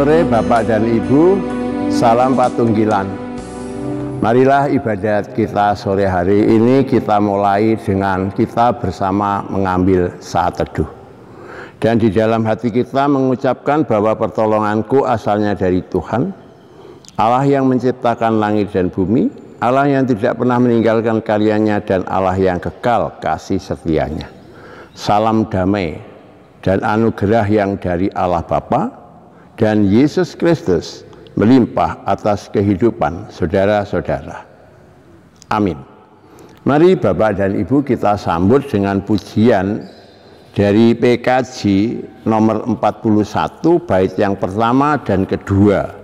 sore Bapak dan Ibu, salam patunggilan. Marilah ibadat kita sore hari ini kita mulai dengan kita bersama mengambil saat teduh. Dan di dalam hati kita mengucapkan bahwa pertolonganku asalnya dari Tuhan, Allah yang menciptakan langit dan bumi, Allah yang tidak pernah meninggalkan karyanya, dan Allah yang kekal kasih setianya. Salam damai dan anugerah yang dari Allah Bapa dan Yesus Kristus melimpah atas kehidupan saudara-saudara. Amin. Mari Bapak dan Ibu kita sambut dengan pujian dari PKJ nomor 41 bait yang pertama dan kedua.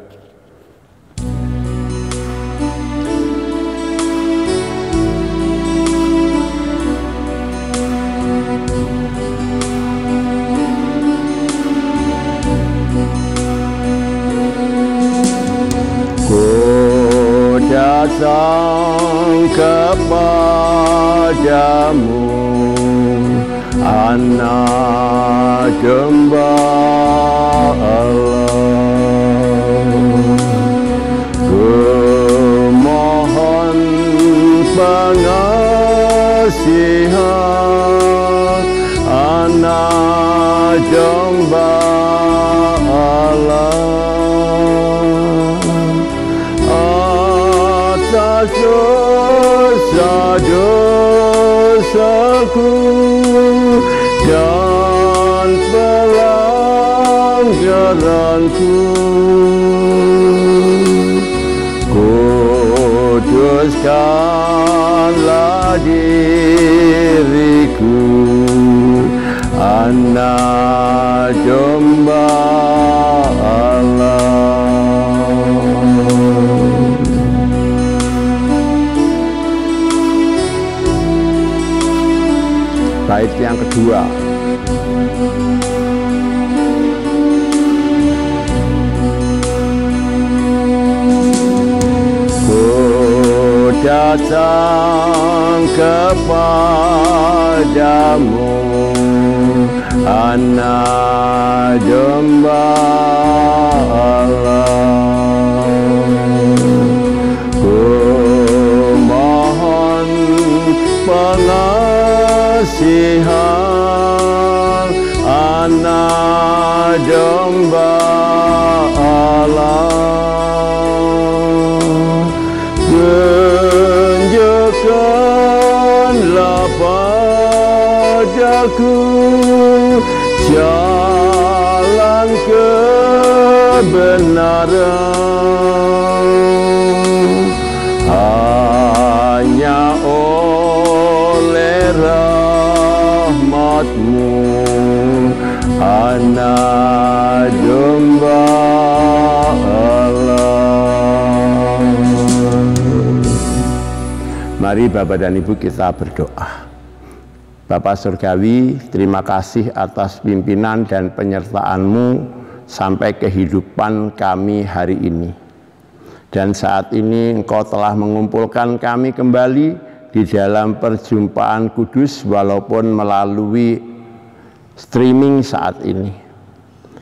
Datang kepadamu, Anak Domba Allah, kumohon pengasihan, Anak Domba Allah. Dosa-dosaku dan pelanggaranku, kuduskanlah diriku, Anak Domba Allah. Bait yang kedua. Ku datang kepadamu, Anak Domba Allah, ku mohon pengasihan, Anak Domba Allah. Tunjukkanlah padaku jalan kebenaran, hanya oleh rahmat-Mu, Anak Domba Allah. Mari Bapak dan Ibu kita berdoa. Bapa Surgawi, terima kasih atas pimpinan dan penyertaan-Mu sampai kehidupan kami hari ini. Dan saat ini Engkau telah mengumpulkan kami kembali di dalam perjumpaan kudus walaupun melalui streaming saat ini.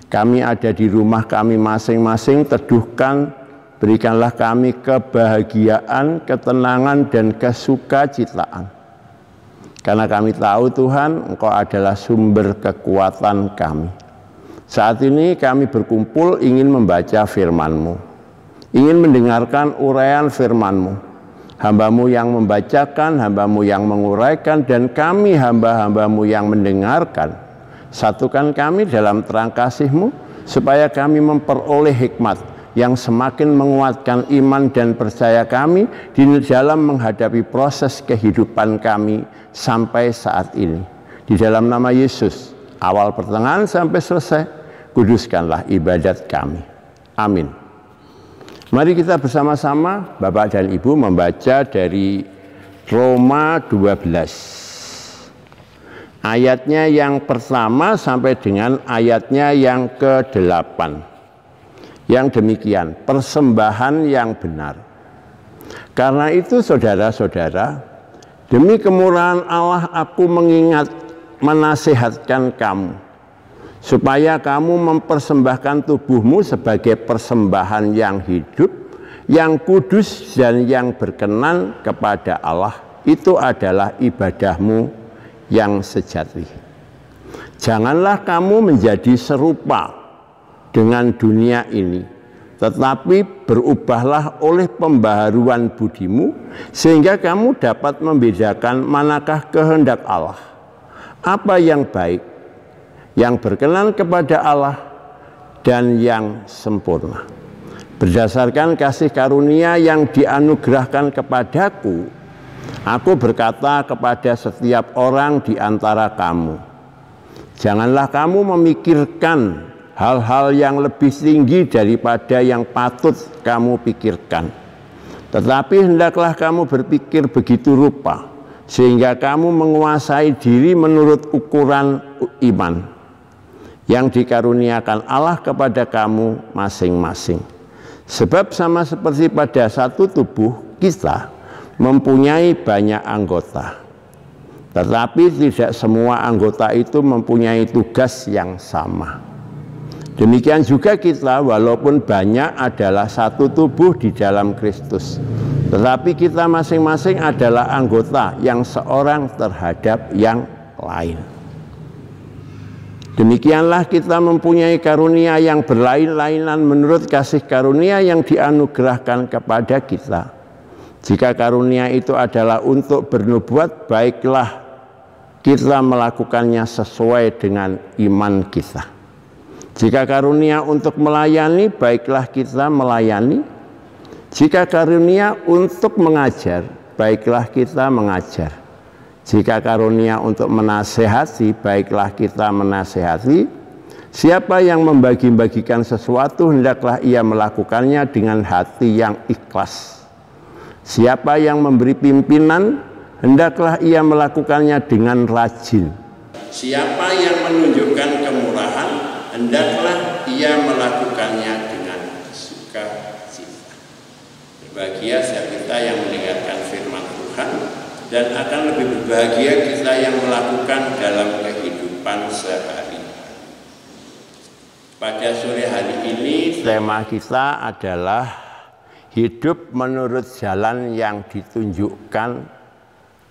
Kami ada di rumah kami masing-masing, teduhkan, berikanlah kami kebahagiaan, ketenangan, dan kesukacitaan. Karena kami tahu Tuhan, Engkau adalah sumber kekuatan kami. Saat ini kami berkumpul ingin membaca firman-Mu, ingin mendengarkan uraian firman-Mu. Hamba-Mu yang membacakan, hamba-Mu yang menguraikan, dan kami hamba-hamba-Mu yang mendengarkan. Satukan kami dalam terang kasih-Mu, supaya kami memperoleh hikmat yang semakin menguatkan iman dan percaya kami di dalam menghadapi proses kehidupan kami sampai saat ini. Di dalam nama Yesus, awal pertengahan sampai selesai, kuduskanlah ibadat kami. Amin. Mari kita bersama-sama Bapak dan Ibu membaca dari Roma 12. Ayatnya yang pertama sampai dengan ayatnya yang ke-8. Yang demikian, persembahan yang benar. Karena itu saudara-saudara, demi kemurahan Allah aku menasihatkan kamu, supaya kamu mempersembahkan tubuhmu sebagai persembahan yang hidup, yang kudus dan yang berkenan kepada Allah. Itu adalah ibadahmu yang sejati. Janganlah kamu menjadi serupa dengan dunia ini, tetapi berubahlah oleh pembaharuan budimu, sehingga kamu dapat membedakan manakah kehendak Allah, apa yang baik, yang berkenan kepada Allah, dan yang sempurna. Berdasarkan kasih karunia yang dianugerahkan kepadaku, aku berkata kepada setiap orang di antara kamu, janganlah kamu memikirkan hal-hal yang lebih tinggi daripada yang patut kamu pikirkan. Tetapi hendaklah kamu berpikir begitu rupa, sehingga kamu menguasai diri menurut ukuran iman yang dikaruniakan Allah kepada kamu masing-masing. Sebab sama seperti pada satu tubuh, kita mempunyai banyak anggota, tetapi tidak semua anggota itu mempunyai tugas yang sama. Demikian juga kita, walaupun banyak, adalah satu tubuh di dalam Kristus, tetapi kita masing-masing adalah anggota yang seorang terhadap yang lain. Demikianlah kita mempunyai karunia yang berlain-lainan menurut kasih karunia yang dianugerahkan kepada kita. Jika karunia itu adalah untuk bernubuat, baiklah kita melakukannya sesuai dengan iman kita. Jika karunia untuk melayani, baiklah kita melayani. Jika karunia untuk mengajar, baiklah kita mengajar. Jika karunia untuk menasehati, baiklah kita menasehati. Siapa yang membagi-bagikan sesuatu, hendaklah ia melakukannya dengan hati yang ikhlas. Siapa yang memberi pimpinan, hendaklah ia melakukannya dengan rajin. Siapa yang menunjukkan kemurahan, hendaklah ia melakukannya dengan sukacita. Berbahagia kita yang mendengarkan firman Tuhan, dan akan lebih berbahagia kita yang melakukan dalam kehidupan sehari. Pada sore hari ini tema kita adalah hidup menurut jalan yang ditunjukkan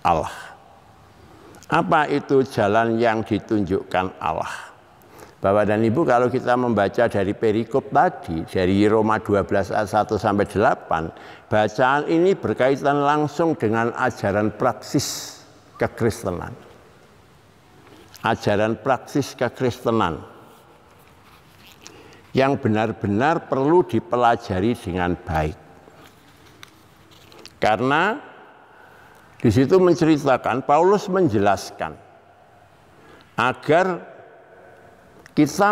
Allah. Apa itu jalan yang ditunjukkan Allah? Bapak dan Ibu, kalau kita membaca dari perikop tadi, dari Roma 12 ayat 1 sampai 8, bacaan ini berkaitan langsung dengan ajaran praksis kekristenan. Ajaran praksis kekristenan yang benar-benar perlu dipelajari dengan baik. Karena di situ menceritakan, Paulus menjelaskan agar kita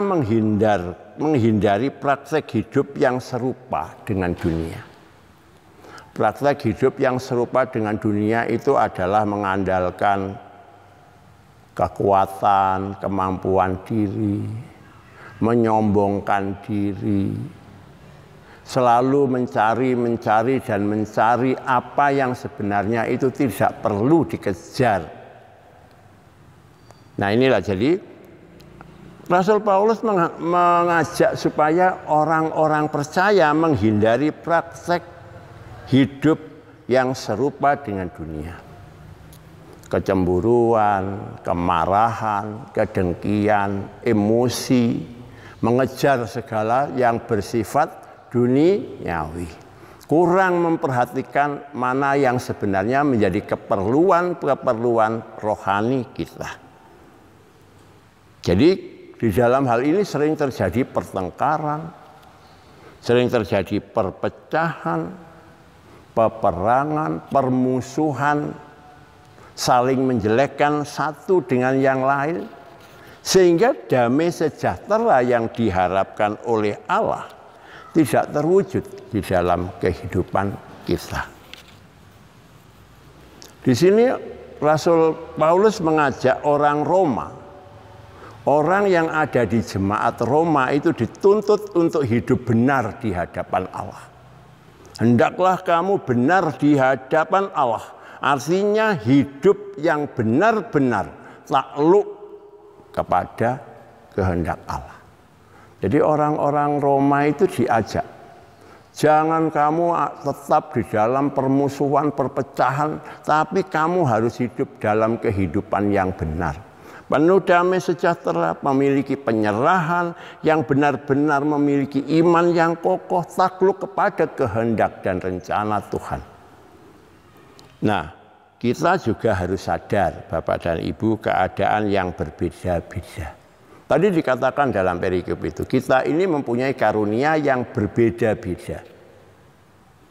menghindari praktek hidup yang serupa dengan dunia. Praktek hidup yang serupa dengan dunia itu adalah mengandalkan kekuatan, kemampuan diri, menyombongkan diri, selalu mencari dan mencari apa yang sebenarnya itu tidak perlu dikejar. Nah, inilah jadi Rasul Paulus mengajak supaya orang-orang percaya menghindari praktek hidup yang serupa dengan dunia. Kecemburuan, kemarahan, kedengkian, emosi, mengejar segala yang bersifat duniawi. Kurang memperhatikan mana yang sebenarnya menjadi keperluan rohani kita. Jadi di dalam hal ini sering terjadi pertengkaran, sering terjadi perpecahan, peperangan, permusuhan, saling menjelekkan satu dengan yang lain, sehingga damai sejahtera yang diharapkan oleh Allah tidak terwujud di dalam kehidupan kita. Di sini Rasul Paulus mengajak orang Roma, orang yang ada di jemaat Roma itu dituntut untuk hidup benar di hadapan Allah. Hendaklah kamu benar di hadapan Allah. Artinya hidup yang benar-benar takluk kepada kehendak Allah. Jadi orang-orang Roma itu diajak, jangan kamu tetap di dalam permusuhan, perpecahan, tapi kamu harus hidup dalam kehidupan yang benar. Penuh damai sejahtera, memiliki penyerahan, yang benar-benar memiliki iman yang kokoh, takluk kepada kehendak dan rencana Tuhan. Nah, kita juga harus sadar, Bapak dan Ibu, keadaan yang berbeda-beda. Tadi dikatakan dalam perikop itu, kita ini mempunyai karunia yang berbeda-beda.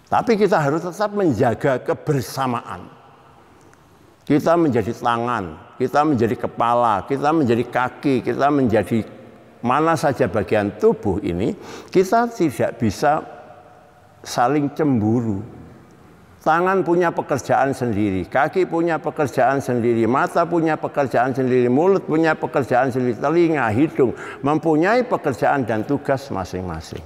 Tapi kita harus tetap menjaga kebersamaan. Kita menjadi tangan, kita menjadi kepala, kita menjadi kaki, kita menjadi mana saja bagian tubuh ini, kita tidak bisa saling cemburu. Tangan punya pekerjaan sendiri, kaki punya pekerjaan sendiri, mata punya pekerjaan sendiri, mulut punya pekerjaan sendiri, telinga, hidung mempunyai pekerjaan dan tugas masing-masing.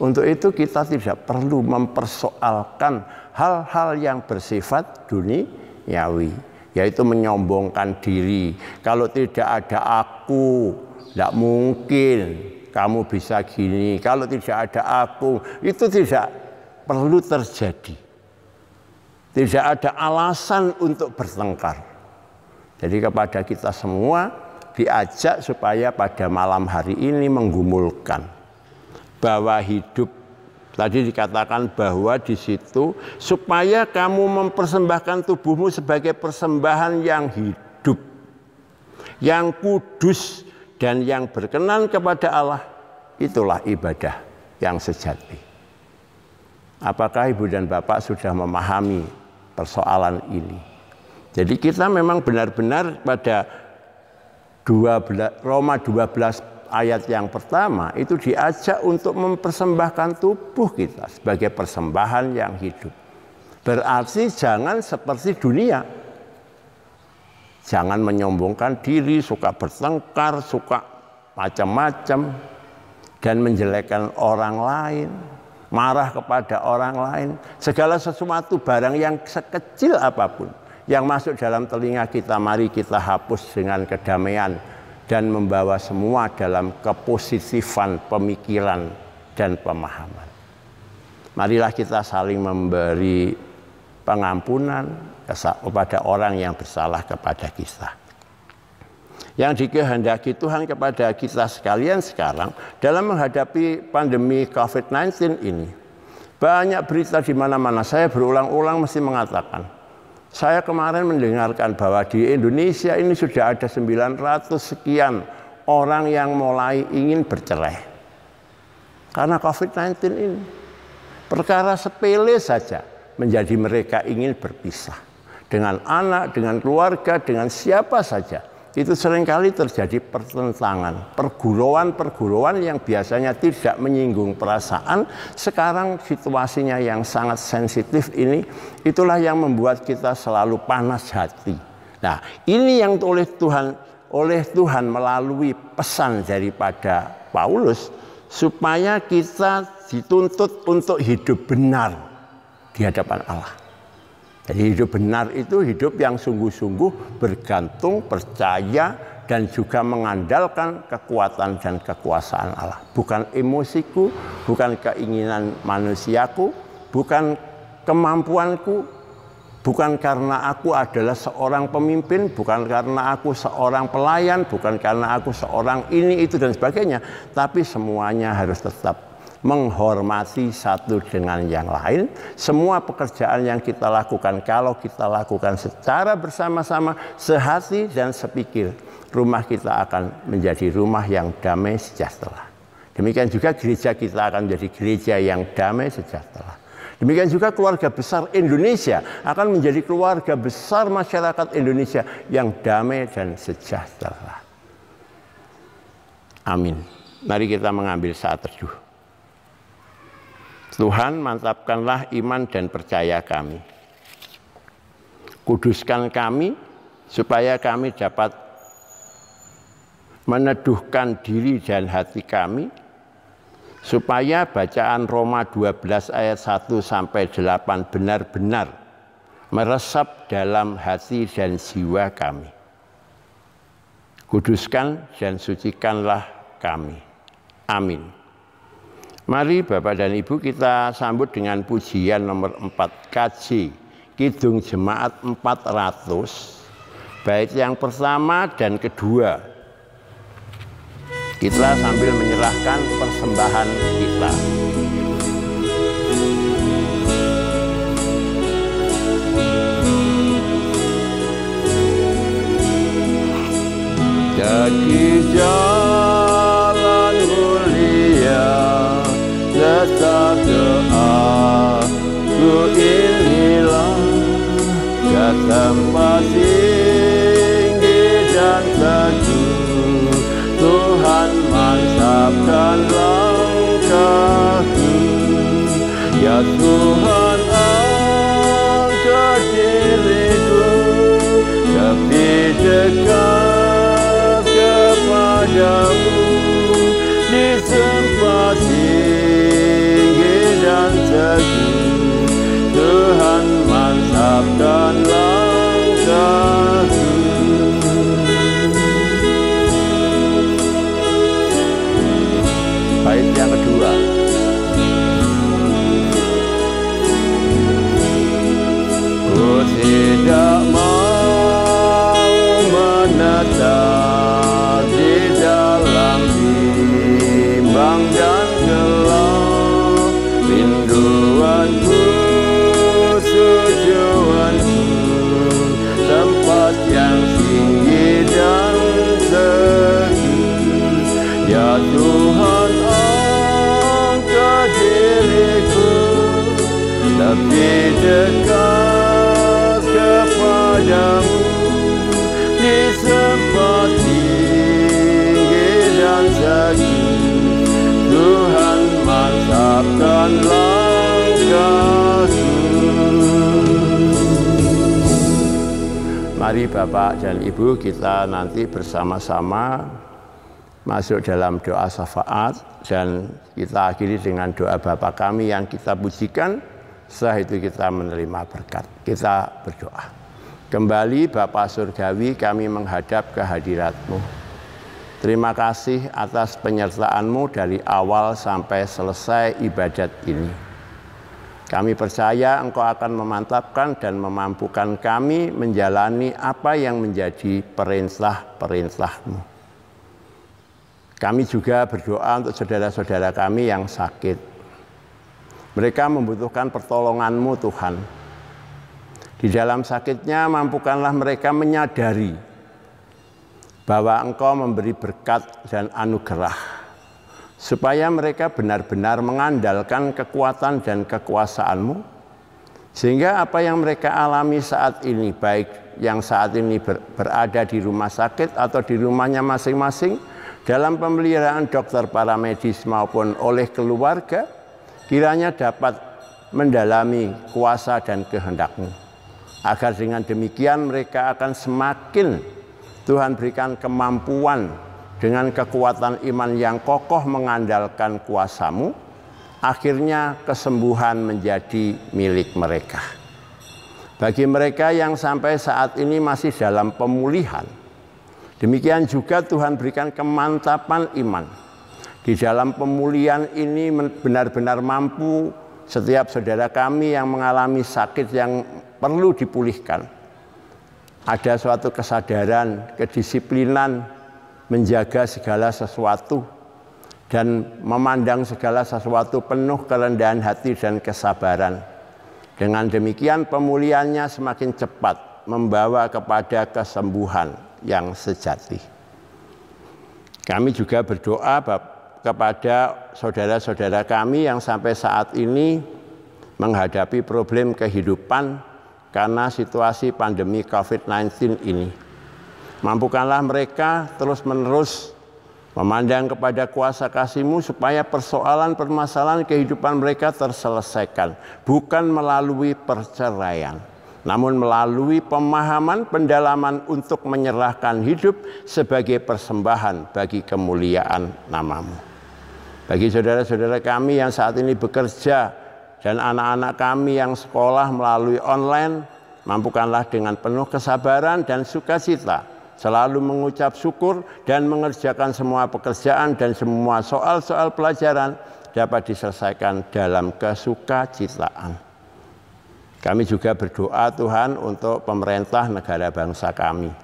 Untuk itu kita tidak perlu mempersoalkan hal-hal yang bersifat duniawi, yaitu menyombongkan diri. Kalau tidak ada aku, tidak mungkin kamu bisa gini. Kalau tidak ada aku, itu tidak perlu terjadi. Tidak ada alasan untuk bertengkar. Jadi kepada kita semua diajak supaya pada malam hari ini menggumulkan bahwa hidup, tadi dikatakan bahwa di situ supaya kamu mempersembahkan tubuhmu sebagai persembahan yang hidup, yang kudus dan yang berkenan kepada Allah, itulah ibadah yang sejati. Apakah Ibu dan Bapak sudah memahami persoalan ini? Jadi kita memang benar-benar pada Roma 12 ayat yang pertama itu diajak untuk mempersembahkan tubuh kita sebagai persembahan yang hidup. Berarti jangan seperti dunia. Jangan menyombongkan diri, suka bertengkar, suka macam-macam, dan menjelekkan orang lain, marah kepada orang lain. Segala sesuatu barang yang sekecil apapun yang masuk dalam telinga kita, mari kita hapus dengan kedamaian dan membawa semua dalam kepositifan pemikiran dan pemahaman. Marilah kita saling memberi pengampunan kepada orang yang bersalah kepada kita. Yang dikehendaki Tuhan kepada kita sekalian sekarang dalam menghadapi pandemi COVID-19 ini. Banyak berita di mana-mana, saya berulang-ulang mesti mengatakan, saya kemarin mendengarkan bahwa di Indonesia ini sudah ada 900 sekian orang yang mulai ingin bercerai. Karena COVID-19 ini. Perkara sepele saja menjadi mereka ingin berpisah. Dengan anak, dengan keluarga, dengan siapa saja. Itu seringkali terjadi pertentangan, pergurauan-pergurauan yang biasanya tidak menyinggung perasaan. Sekarang situasinya yang sangat sensitif ini, itulah yang membuat kita selalu panas hati. Nah, ini yang oleh Tuhan melalui pesan daripada Paulus, supaya kita dituntut untuk hidup benar di hadapan Allah. Jadi hidup benar itu hidup yang sungguh-sungguh bergantung, percaya, dan juga mengandalkan kekuatan dan kekuasaan Allah. Bukan emosiku, bukan keinginan manusiaku, bukan kemampuanku, bukan karena aku adalah seorang pemimpin, bukan karena aku seorang pelayan, bukan karena aku seorang ini, itu, dan sebagainya. Tapi semuanya harus tetap menghormati satu dengan yang lain. Semua pekerjaan yang kita lakukan, kalau kita lakukan secara bersama-sama, sehati dan sepikir, rumah kita akan menjadi rumah yang damai sejahtera. Demikian juga gereja kita akan menjadi gereja yang damai sejahtera. Demikian juga keluarga besar Indonesia akan menjadi keluarga besar masyarakat Indonesia yang damai dan sejahtera. Amin. Mari kita mengambil saat teduh. Tuhan, mantapkanlah iman dan percaya kami. Kuduskan kami supaya kami dapat meneduhkan diri dan hati kami, supaya bacaan Roma 12 ayat 1 sampai 8 benar-benar meresap dalam hati dan jiwa kami. Kuduskan dan sucikanlah kami. Amin. Mari Bapak dan Ibu kita sambut dengan pujian nomor 4 KJ Kidung Jemaat 400 bait yang pertama dan kedua. Kita sambil menyerahkan persembahan kita. Jadi jalan mulia tetap doaku inilah ke tempat tinggi dan teguh, Tuhan mantapkan langkahku. Ya Tuhan, angkat diriku lebih dekat kepadamu di tempat tinggi dan teguh, Tuhan mantapkan langkahku. Bait yang kedua. Ku tidak mau menetap di dalam bimbang dan gelap, rinduanku, tujuanku, tempat yang tinggi dan teguh. Ya Tuhan, angkat diriku lebih dekat kepadamu di tempat tinggi dan teguh, Tuhan mantapkan langkahku. Mari Bapak dan Ibu kita nanti bersama-sama masuk dalam doa syafaat dan kita akhiri dengan doa Bapa kami yang kita pujikan. Setelah itu kita menerima berkat. Kita berdoa. Kembali Bapa Surgawi, kami menghadap kehadirat-Mu. Terima kasih atas penyertaan-Mu dari awal sampai selesai ibadat ini. Kami percaya Engkau akan memantapkan dan memampukan kami menjalani apa yang menjadi perintah-perintah-Mu. Kami juga berdoa untuk saudara-saudara kami yang sakit. Mereka membutuhkan pertolongan-Mu Tuhan. Di dalam sakitnya mampukanlah mereka menyadari bahwa Engkau memberi berkat dan anugerah, supaya mereka benar-benar mengandalkan kekuatan dan kekuasaan-Mu, sehingga apa yang mereka alami saat ini, baik yang saat ini berada di rumah sakit atau di rumahnya masing-masing, dalam pemeliharaan dokter paramedis maupun oleh keluarga, kiranya dapat mendalami kuasa dan kehendak-Mu, agar dengan demikian mereka akan semakin Tuhan berikan kemampuan dengan kekuatan iman yang kokoh mengandalkan kuasa-Mu, akhirnya kesembuhan menjadi milik mereka. Bagi mereka yang sampai saat ini masih dalam pemulihan, demikian juga Tuhan berikan kemantapan iman. Di dalam pemulihan ini benar-benar mampu setiap saudara kami yang mengalami sakit yang perlu dipulihkan. Ada suatu kesadaran, kedisiplinan, menjaga segala sesuatu, dan memandang segala sesuatu penuh kerendahan hati dan kesabaran. Dengan demikian pemulihannya semakin cepat membawa kepada kesembuhan yang sejati. Kami juga berdoa kepada saudara-saudara kami yang sampai saat ini menghadapi problem kehidupan karena situasi pandemi COVID-19 ini. Mampukanlah mereka terus-menerus memandang kepada kuasa kasih-Mu supaya persoalan permasalahan kehidupan mereka terselesaikan, bukan melalui perceraian, namun melalui pemahaman pendalaman untuk menyerahkan hidup sebagai persembahan bagi kemuliaan nama-Mu. Bagi saudara-saudara kami yang saat ini bekerja dan anak-anak kami yang sekolah melalui online, mampukanlah dengan penuh kesabaran dan sukacita selalu mengucap syukur dan mengerjakan semua pekerjaan dan semua soal-soal pelajaran dapat diselesaikan dalam kesukacitaan. Kami juga berdoa Tuhan untuk pemerintah negara bangsa kami.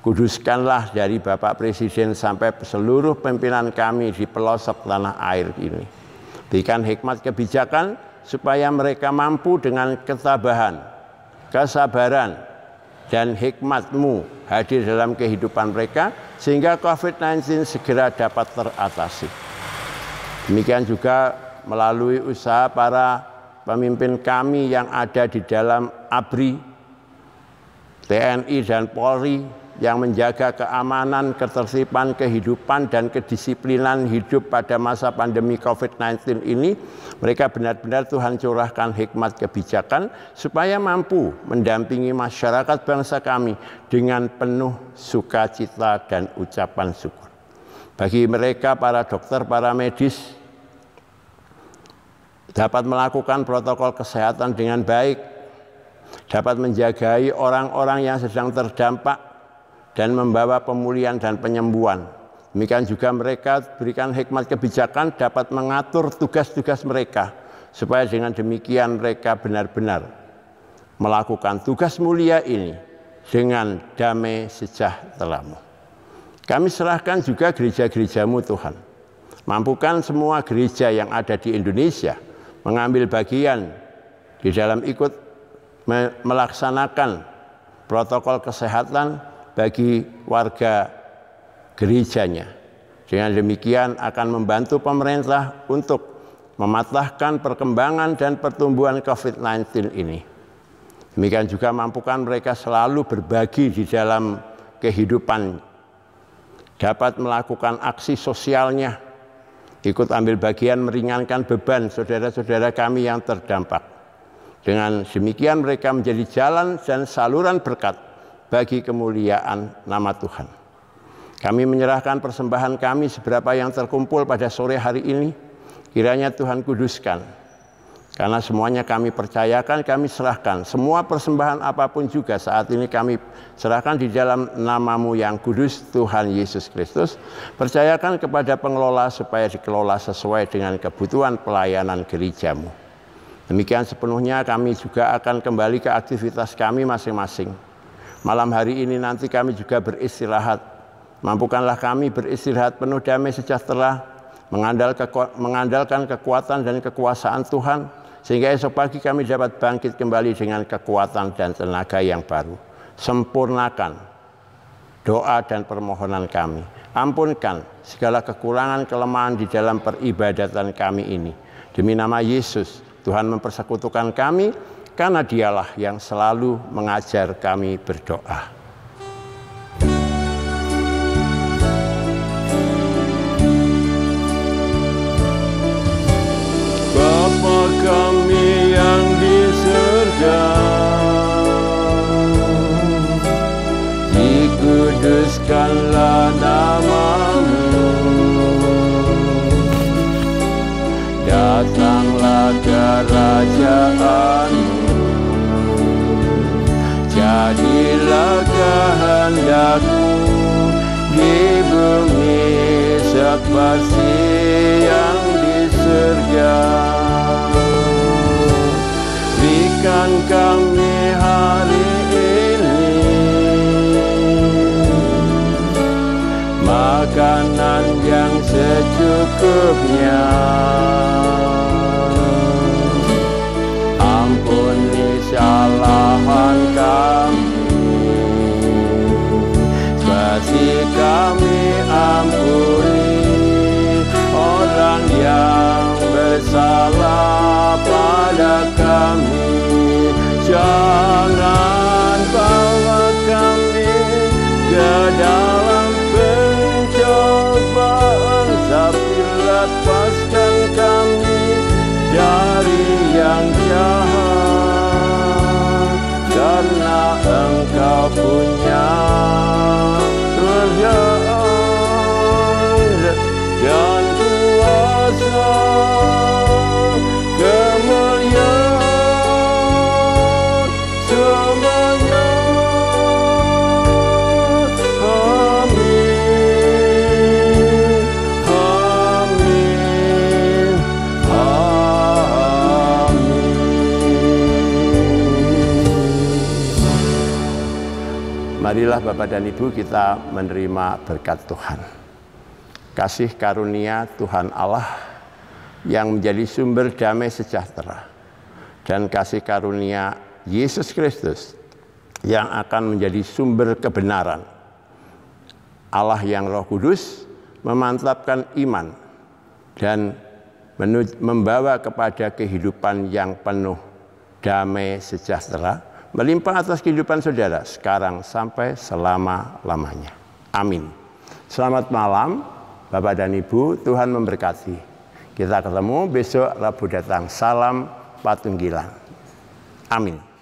Kuduskanlah dari Bapak Presiden sampai seluruh pimpinan kami di pelosok tanah air ini. Berikan hikmat kebijakan supaya mereka mampu dengan ketabahan, kesabaran, dan hikmat-Mu hadir dalam kehidupan mereka sehingga COVID-19 segera dapat teratasi. Demikian juga melalui usaha para pemimpin kami yang ada di dalam ABRI, TNI dan Polri yang menjaga keamanan, ketertiban, kehidupan, dan kedisiplinan hidup pada masa pandemi COVID-19 ini. Mereka benar-benar Tuhan curahkan hikmat kebijakan supaya mampu mendampingi masyarakat bangsa kami dengan penuh sukacita dan ucapan syukur. Bagi mereka, para dokter, para medis dapat melakukan protokol kesehatan dengan baik, dapat menjagai orang-orang yang sedang terdampak, dan membawa pemulihan dan penyembuhan. Demikian juga mereka berikan hikmat kebijakan dapat mengatur tugas-tugas mereka, supaya dengan demikian mereka benar-benar melakukan tugas mulia ini dengan damai sejahtera-Mu. Kami serahkan juga gereja-gereja-Mu Tuhan. Mampukan semua gereja yang ada di Indonesia mengambil bagian di dalam ikut melaksanakan protokol kesehatan bagi warga gerejanya. Dengan demikian akan membantu pemerintah untuk mematahkan perkembangan dan pertumbuhan COVID-19 ini. Demikian juga mampukan mereka selalu berbagi di dalam kehidupan, dapat melakukan aksi sosialnya, ikut ambil bagian meringankan beban saudara-saudara kami yang terdampak. Dengan demikian mereka menjadi jalan dan saluran berkat bagi kemuliaan nama Tuhan. Kami menyerahkan persembahan kami seberapa yang terkumpul pada sore hari ini. Kiranya Tuhan kuduskan. Karena semuanya kami percayakan, kami serahkan. Semua persembahan apapun juga saat ini kami serahkan di dalam nama-Mu yang kudus, Tuhan Yesus Kristus. Percayakan kepada pengelola supaya dikelola sesuai dengan kebutuhan pelayanan gereja-Mu. Demikian sepenuhnya kami juga akan kembali ke aktivitas kami masing-masing. Malam hari ini nanti kami juga beristirahat. Mampukanlah kami beristirahat penuh damai sejahtera, mengandalkan kekuatan dan kekuasaan Tuhan, sehingga esok pagi kami dapat bangkit kembali dengan kekuatan dan tenaga yang baru. Sempurnakan doa dan permohonan kami. Ampunkan segala kekurangan, kelemahan di dalam peribadatan kami ini. Demi nama Yesus, Tuhan mempersekutukan kami, karena Dialah yang selalu mengajar kami berdoa. Bapa kami yang di surga, dikuduskanlah nama-Mu, datanglah kerajaan-Mu, jadilah kehendak-Mu di bumi seperti yang di surga. Berikan kami hari ini makanan yang secukupnya. Ampuni kesalahan kami, seperti kami ampuni orang yang bersalah pada kami. Jangan bawa kami ke dalam pencobaan, tapi lepaskan kami dari yang jahat, karena Marilah Bapak dan Ibu kita menerima berkat Tuhan. Kasih karunia Tuhan Allah yang menjadi sumber damai sejahtera, dan kasih karunia Yesus Kristus yang akan menjadi sumber kebenaran. Allah yang Roh Kudus memantapkan iman dan membawa kepada kehidupan yang penuh damai sejahtera, melimpah atas kehidupan saudara sekarang sampai selama-lamanya. Amin. Selamat malam Bapak dan Ibu, Tuhan memberkati. Kita ketemu besok Rabu datang. Salam Patunggilan. Amin.